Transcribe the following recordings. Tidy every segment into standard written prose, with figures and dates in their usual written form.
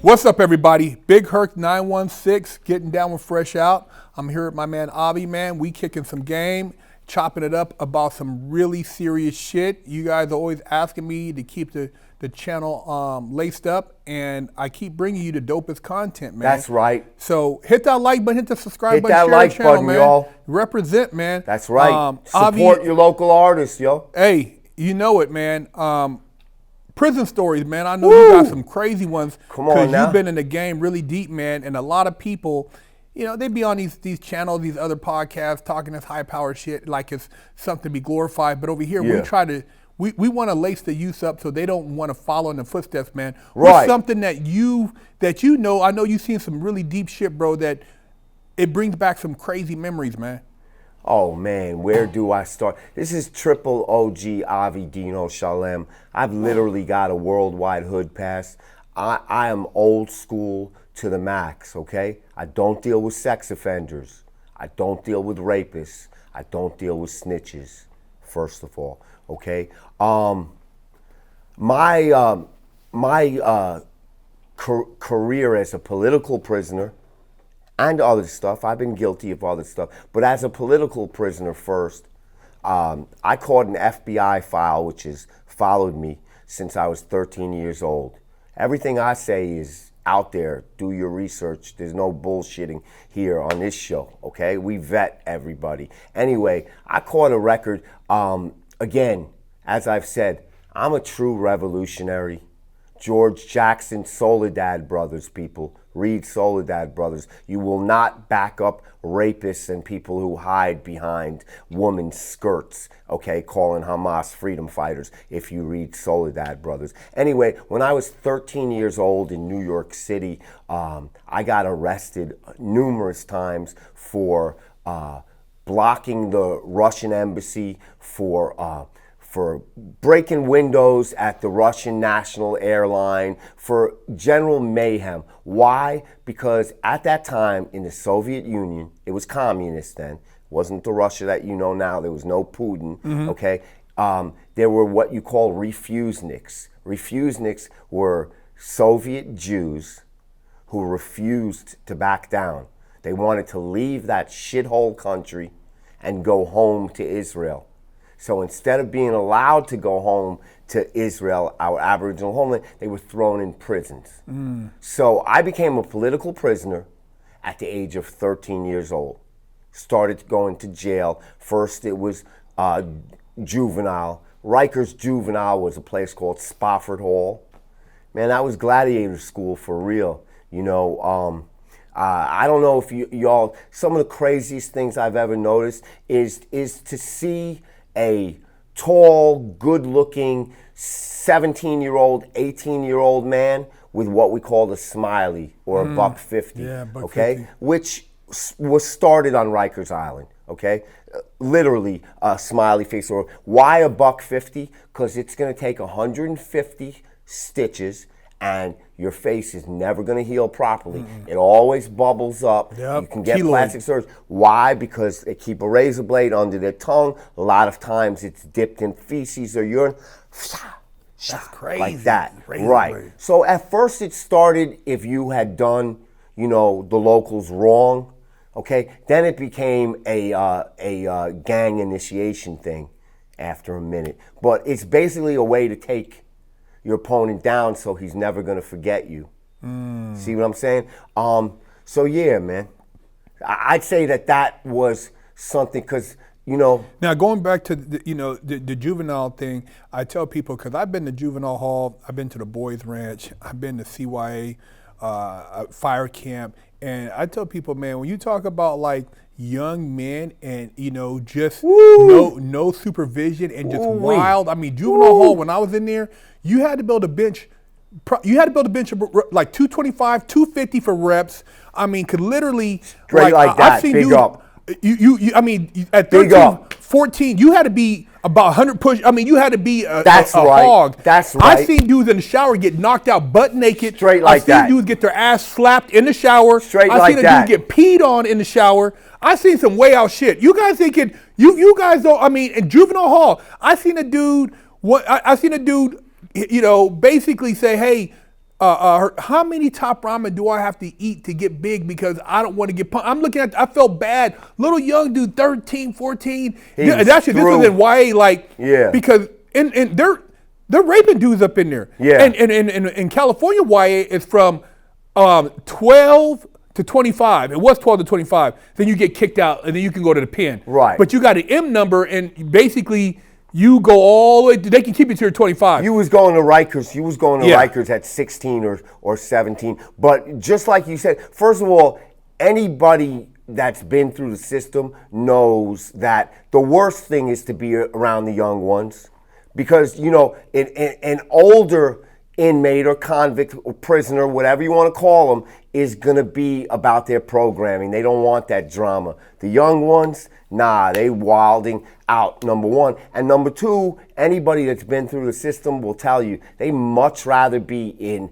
What's up, everybody? Big Herc 916, getting down with Fresh Out. I'm here with my man Avi, man. We kicking some game, chopping it up about some really serious shit. You guys are always asking me to keep the channel laced up, and I keep bringing you the dopest content, man. That's right. So hit that like button, hit the subscribe button, share the channel, button, man. y'all. Represent, man. That's right. Avi, Support your local artists, yo. Hey, you know it, man. Prison stories, man. I know you got some crazy ones. Come on now. Because you've been in the game really deep, man. And a lot of people, you know, they be on these channels, these other podcasts, talking this high-powered shit like it's something to be glorified. But over here, we try to, we want to lace the youth up so they don't want to follow in the footsteps, man. Right. What's something that you know, I know you've seen some really deep shit, bro, that it brings back some crazy memories, man. Oh man, where do I start? This is triple OG Avi Deano Shalem. I've literally got a worldwide hood pass. I am old school to the max, okay? I don't deal with sex offenders. I don't deal with rapists. I don't deal with snitches, first of all, okay? My career as a political prisoner and other stuff. I've been guilty of other stuff. But as a political prisoner first, I caught an FBI file which has followed me since I was 13 years old. Everything I say is out there. Do your research. There's no bullshitting here on this show, okay? We vet everybody. Anyway, I caught a record. Again, as I've said, I'm a true revolutionary. George Jackson, Soledad Brothers, people. Read Soledad Brothers. You will not back up rapists and people who hide behind women's skirts, okay, calling Hamas freedom fighters if you read Soledad Brothers. Anyway, when I was 13 years old in New York City, I got arrested numerous times for blocking the Russian embassy, for breaking windows at the Russian national airline, for general mayhem. Why? Because at that time in the Soviet Union, it was communist then. It wasn't the Russia that you know now. There was no Putin, okay? There were what you call refuseniks. Refuseniks were Soviet Jews who refused to back down. They wanted to leave that shithole country and go home to Israel. So instead of being allowed to go home to Israel, our Aboriginal homeland, they were thrown in prisons. So I became a political prisoner at the age of 13 years old. Started going to jail. First it was juvenile. Rikers Juvenile was a place called Spofford Hall. Man, that was gladiator school for real. You know, I don't know if y'all, some of the craziest things I've ever noticed is to see a tall, good-looking 17-year-old, 18-year-old man with what we call a smiley or a buck 50, buck okay? 50. Which was started on Rikers Island, okay? Literally a smiley face. Or why a buck 50? Because it's going to take 150 stitches and your face is never going to heal properly. It always bubbles up. You can get plastic surgery. Why? Because they keep a razor blade under their tongue. A lot of times it's dipped in feces or urine. That's crazy. Like that. Razor right. blade. So at first it started if you had done, you know, the locals wrong. Okay. Then it became a gang initiation thing after a minute. But it's basically a way to take your opponent down so he's never going to forget you. See what I'm saying? So yeah, man. I'd say that was something because, you know. Now going back to the juvenile thing, I tell people, because I've been to Juvenile Hall, I've been to the Boys Ranch, I've been to CYA, fire camp, and I tell people, man, when you talk about like young men and, you know, just no supervision and just wild. I mean, Juvenile Hall, when I was in there, you had to build a bench. You had to build a bench of like 225, 250 for reps. I mean, could literally straight like that. I've seen big dudes, up. You I mean, at 13, 14, you had to be about 100 push. I mean, you had to be a hog. That's right. I've seen dudes in the shower get knocked out butt naked. Straight like that. I've seen dudes get their ass slapped in the shower. Straight like that. I've seen a dude get peed on in the shower. I've seen some way out shit. You guys thinking, you guys don't, I mean, in Juvenile Hall, I seen a dude, you know, basically say, hey, how many top ramen do I have to eat to get big because I don't want to get pumped? I'm looking at, I felt bad. Little young dude, 13, 14. Yeah, and actually, this was in YA, like, because they're raping dudes up in there. Yeah. And in California, YA is from 12 to 25. It was 12 to 25. Then you get kicked out, and then you can go to the pen. Right. But you got an M number, and basically you go all the way. They can keep you to your 25. You was going to Rikers. You was going to Rikers at 16 or 17. But just like you said, first of all, anybody that's been through the system knows that the worst thing is to be around the young ones, because an older inmate or convict or prisoner, whatever you want to call them, is going to be about their programming. They don't want that drama. The young ones, nah, they wilding out, number one. And number two, anybody that's been through the system will tell you they much rather be in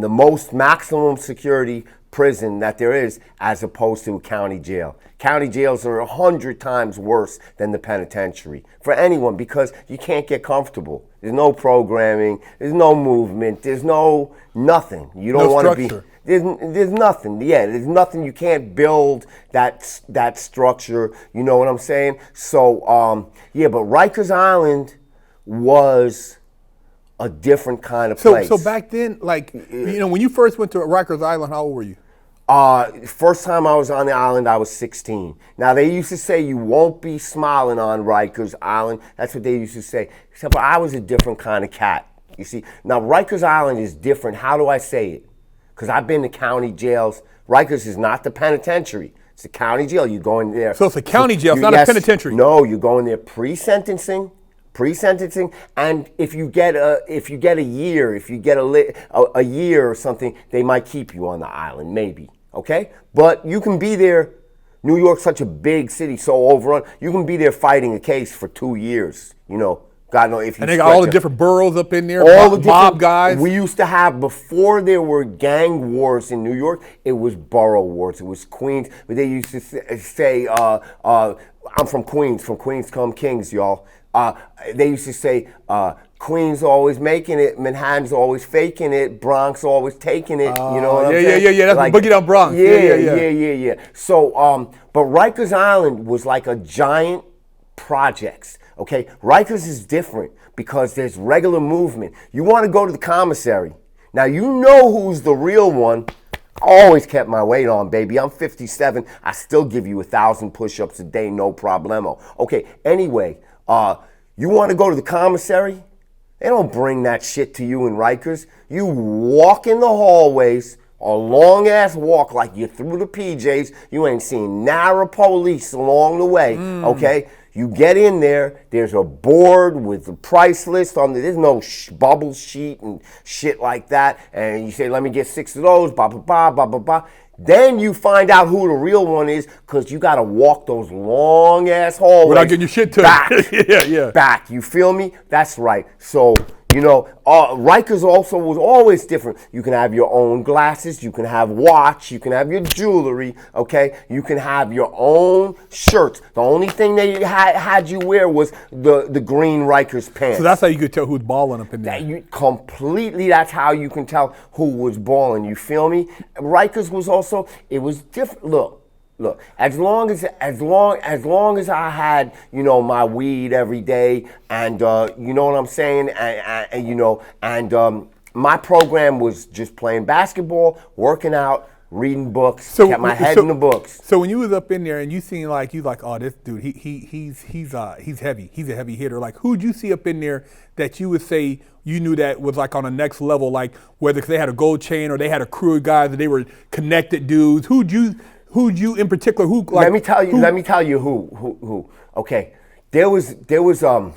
the most maximum security prison that there is as opposed to a county jail. County jails are 100 times worse than the penitentiary for anyone, because you can't get comfortable. There's no programming, there's no movement, there's nothing. You don't want to be. There's nothing. Yeah, there's nothing. You can't build that structure. You know what I'm saying? So but Rikers Island was a different kind of place. So back then, like, when you first went to Rikers Island, how old were you? First time I was on the island, I was 16. Now, they used to say you won't be smiling on Rikers Island. That's what they used to say. Except for I was a different kind of cat. You see, now Rikers Island is different. How do I say it? Because I've been to county jails. Rikers is not the penitentiary. It's the county jail. You go in there. So it's a county jail, it's not a penitentiary. No, you go in there pre-sentencing, and if you get a year, if you get a year or something, they might keep you on the island, maybe. Okay, but you can be there. New York's such a big city, so overrun. You can be there fighting a case for 2 years. God knows if you. And they got all the different boroughs up in there. All the mob guys. We used to have, before there were gang wars in New York, it was borough wars. It was Queens, but they used to say, "I'm from Queens. From Queens come kings, y'all." They used to say, Queens always making it, Manhattan's always faking it, Bronx always taking it. You know what I'm saying? Yeah. That's like, Boogie Down Bronx. Yeah. So, but Rikers Island was like a giant projects. Okay, Rikers is different because there's regular movement. You want to go to the commissary. Now, you know who's the real one. I always kept my weight on, baby. I'm 57. I still give you 1,000 push-ups a day, no problemo. Okay, anyway, you want to go to the commissary? They don't bring that shit to you in Rikers. You walk in the hallways, a long-ass walk like you're through the PJs. You ain't seen nara police along the way, okay? You get in there, there's a board with the price list on there. There's no bubble sheet and shit like that. And you say, let me get 6 of those, blah, blah, blah, blah, blah, blah. Then you find out who the real one is, because you got to walk those long-ass hallways. Without getting your shit to back. Yeah. Back. You feel me? That's right. So, Rikers also was always different. You can have your own glasses, you can have watch, you can have your jewelry, okay? You can have your own shirts. The only thing they had you wear was the green Rikers pants. So that's how you could tell who's balling up in there. That's how you can tell who was balling. You feel me? Rikers was also, it was different. Look, as long as I had, my weed every day, and you know what I'm saying, and my program was just playing basketball, working out, reading books, kept my head in the books. So when you was up in there and you seen oh, this dude, he's heavy, he's a heavy hitter. Like, who'd you see up in there that you would say you knew that was like on the next level, like whether they had a gold chain or they had a crew of guys that they were connected dudes? Who'd you in particular? Let me tell you who. Okay, there was a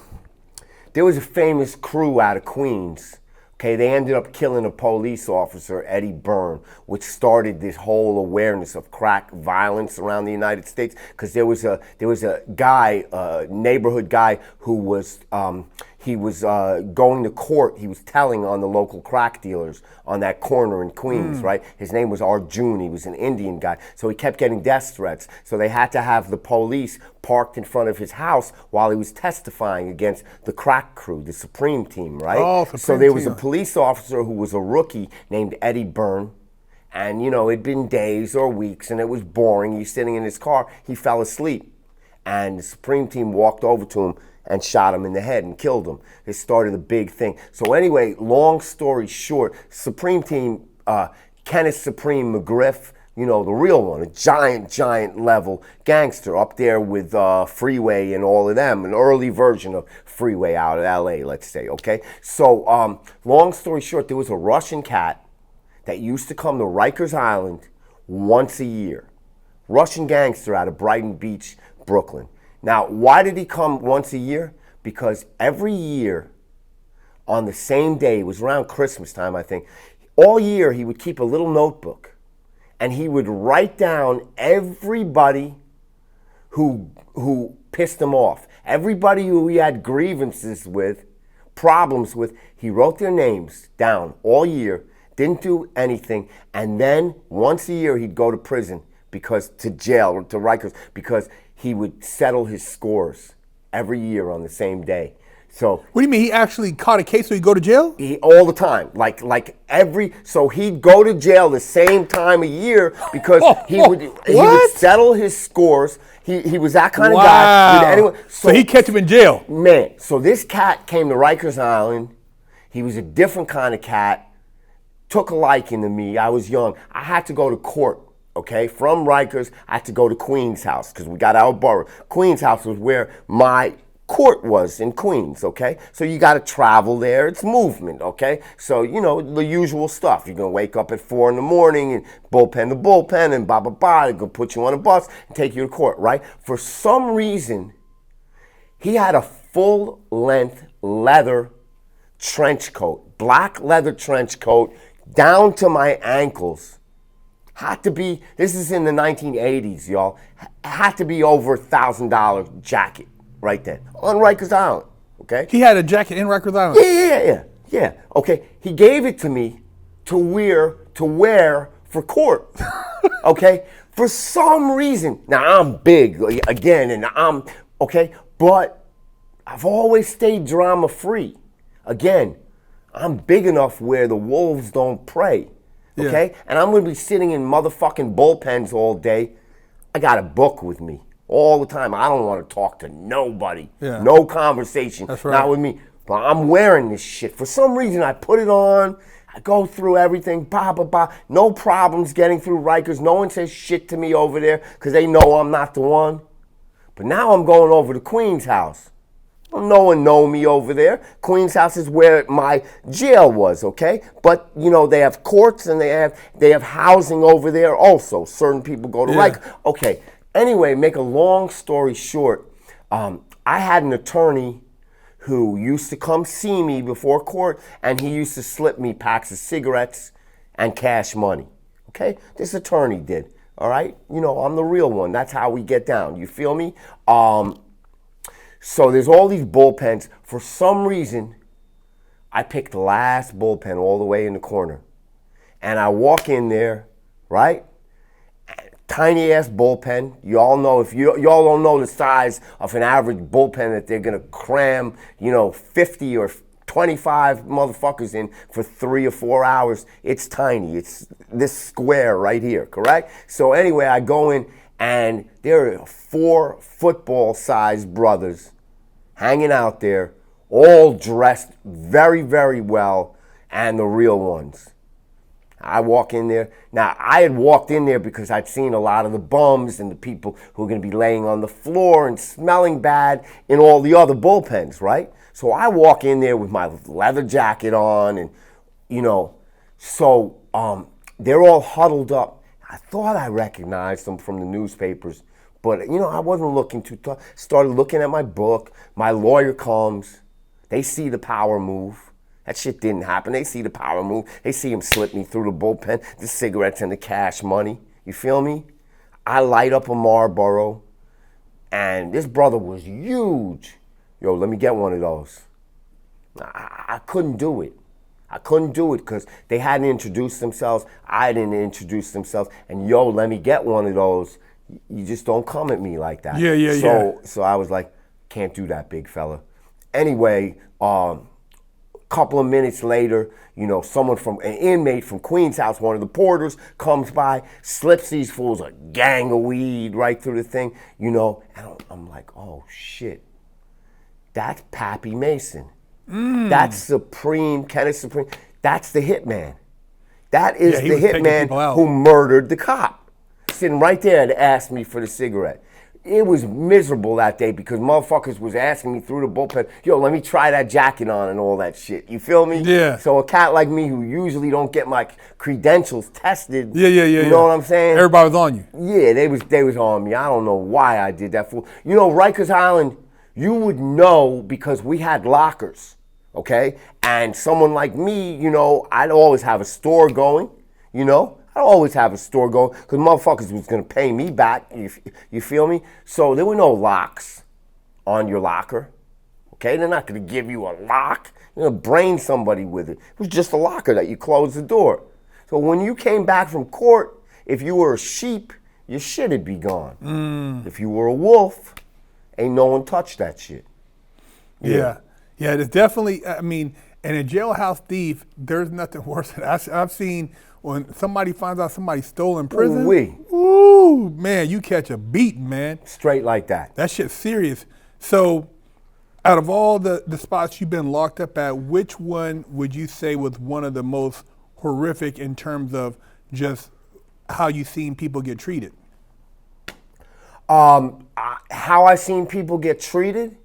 famous crew out of Queens. Okay, they ended up killing a police officer, Eddie Byrne, which started this whole awareness of crack violence around the United States. Because there was a guy, a neighborhood guy, who was he was going to court. He was telling on the local crack dealers on that corner in Queens, right? His name was Arjun. He was an Indian guy. So he kept getting death threats. So they had to have the police parked in front of his house while he was testifying against the crack crew, the Supreme Team, right? Oh, Supreme so there was Team. a police officer who was a rookie named Eddie Byrne. And, you know, it'd been days or weeks, and it was boring. He's sitting in his car. He fell asleep. And the Supreme Team walked over to him and shot him in the head and killed him. It started a big thing. So anyway, long story short, Supreme Team, Kenneth Supreme McGriff, you know, the real one, a giant level gangster up there with Freeway and all of them, an early version of Freeway out of LA, let's say, okay? So long story short, there was a Russian cat that used to come to Rikers Island once a year. Russian gangster out of Brighton Beach, Brooklyn. Now, why did he come once a year? Because every year on the same day, it was around Christmas time, I think, all year he would keep a little notebook and he would write down everybody who pissed him off, everybody who he had grievances with, problems with. He wrote their names down all year, didn't do anything, and then once a year he'd go to prison, to jail, to Rikers, because he would settle his scores every year on the same day. So What do you mean? He actually caught a case so he'd go to jail? all the time, so he'd go to jail the same time of year because he would settle his scores. He was that kind of guy. Anyway, so he kept him in jail. Man, so this cat came to Rikers Island. He was a different kind of cat. Took a liking to me. I was young. I had to go to court, okay? From Rikers, I had to go to Queens House because we got our borough. Queens House was where my court was in Queens, okay? So you got to travel there. It's movement, okay? So, you know, the usual stuff. You're going to wake up at 4 in the morning and bullpen to bullpen and blah, blah, blah. They're going to put you on a bus and take you to court, right? For some reason, he had a full-length leather trench coat, black leather trench coat, down to my ankles. Had to be, this is in the 1980s, y'all. Had to be over $1,000 jacket right then on Rikers Island, okay? He had a jacket in Rikers Island? Yeah. Okay, he gave it to me to wear for court, okay? For some reason, now I'm big again, and okay, but I've always stayed drama free. Again, I'm big enough where the wolves don't prey, okay? Yeah. And I'm going to be sitting in motherfucking bullpens all day. I got a book with me all the time. I don't want to talk to nobody. Yeah. No conversation. That's right. Not with me. But I'm wearing this shit. For some reason, I put it on. I go through everything. Blah, blah, blah. No problems getting through Rikers. No one says shit to me over there because they know I'm not the one. But now I'm going over to Queen's House. No one know me over there. Queen's House is where my jail was, okay? But, you know, they have courts and they have housing over there also. Certain people go to Rikers. Okay, anyway, make a long story short, I had an attorney who used to come see me before court, and he used to slip me packs of cigarettes and cash money, okay? This attorney did, all right? You know, I'm the real one. That's how we get down. You feel me? So there's all these bullpens. For some reason, I picked the last bullpen all the way in the corner. And I walk in there, right? Tiny ass bullpen. You all know, if y'all don't know the size of an average bullpen that they're gonna cram, you know, 50 or 25 motherfuckers in for 3 or 4 hours. It's tiny. It's this square right here, correct? So anyway, I go in, and there are 4 football-sized brothers hanging out there, all dressed very, very well, and the real ones. I walk in there. Now, I had walked in there because I'd seen a lot of the bums and the people who are going to be laying on the floor and smelling bad in all the other bullpens, right? So I walk in there with my leather jacket on, and, you know, so they're all huddled up. I thought I recognized them from the newspapers, but, you know, I wasn't looking too tough. Started looking at my book. My lawyer comes. They see the power move. That shit didn't happen. They see the power move. They see him slip me through the bullpen, the cigarettes and the cash money. You feel me? I light up a Marlboro, and this brother was huge. Yo, let me get one of those. I couldn't do it. I couldn't do it because they hadn't introduced themselves. I didn't introduce themselves. And yo, let me get one of those. You just don't come at me like that. So I was like, can't do that, big fella. Anyway, couple of minutes later, someone an inmate from Queens House, one of the porters, comes by, slips these fools a gang of weed right through the thing, and I'm like, oh shit, that's Pappy Mason. That's Kenneth Supreme. That's the hitman. That is the hitman who murdered the cop. Sitting right there to ask me for the cigarette. It was miserable that day because motherfuckers was asking me through the bullpen, yo, let me try that jacket on and all that shit. You feel me? Yeah. So a cat like me who usually don't get my credentials tested, you know what I'm saying? Everybody was on you. Yeah, they was on me. I don't know why I did that. Rikers Island, you would know because we had lockers, okay? And someone like me, I'd always have a store going, I always have a store going because motherfuckers was going to pay me back, you feel me? So there were no locks on your locker, okay? They're not going to give you a lock. You're going to brain somebody with it. It was just a locker that you close the door. So when you came back from court, if you were a sheep, your shit would be gone. If you were a wolf, ain't no one touched that shit. Yeah, there's definitely, and a jailhouse thief, there's nothing worse than I've seen when somebody finds out somebody stole in prison. Ooh, man, you catch a beating, man. Straight like that. That shit's serious. So, out of all the spots you've been locked up at, which one would you say was one of the most horrific in terms of just how you seen people get treated? How I seen people get treated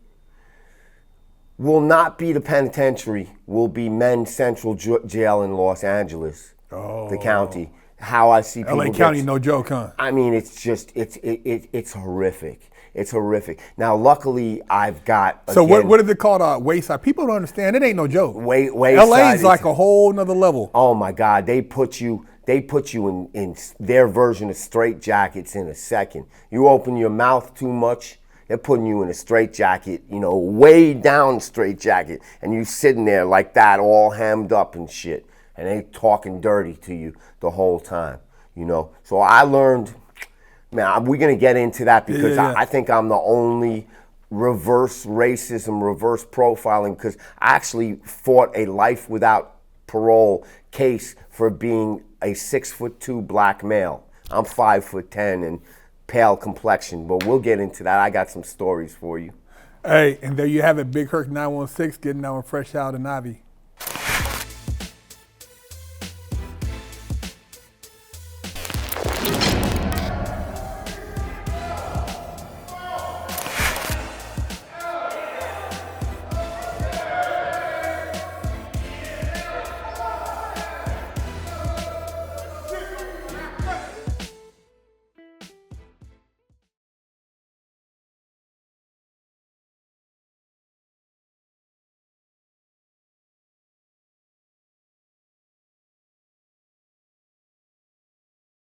will not be the penitentiary, will be Men's Central Jail in Los Angeles. The county. How I see people LA County, no joke, huh? I mean, it's just, it's horrific. It's horrific. Now, luckily, I've got. So what is it called? Wayside. People don't understand. It ain't no joke. Wayside. LA is like a whole nother level. Oh my God, they put you in their version of straitjackets in a second. You open your mouth too much, they're putting you in a straitjacket, way down straitjacket, and you sitting there like that, all hammed up and shit. And they talking dirty to you the whole time, So I learned, man, we're going to get into that because I think I'm the only reverse racism, reverse profiling, because I actually fought a life without parole case for being a 6'2" black male. I'm 5'10" and pale complexion, but we'll get into that. I got some stories for you. Hey, and there you have it, Big Herc 916 getting that one fresh out in Avi.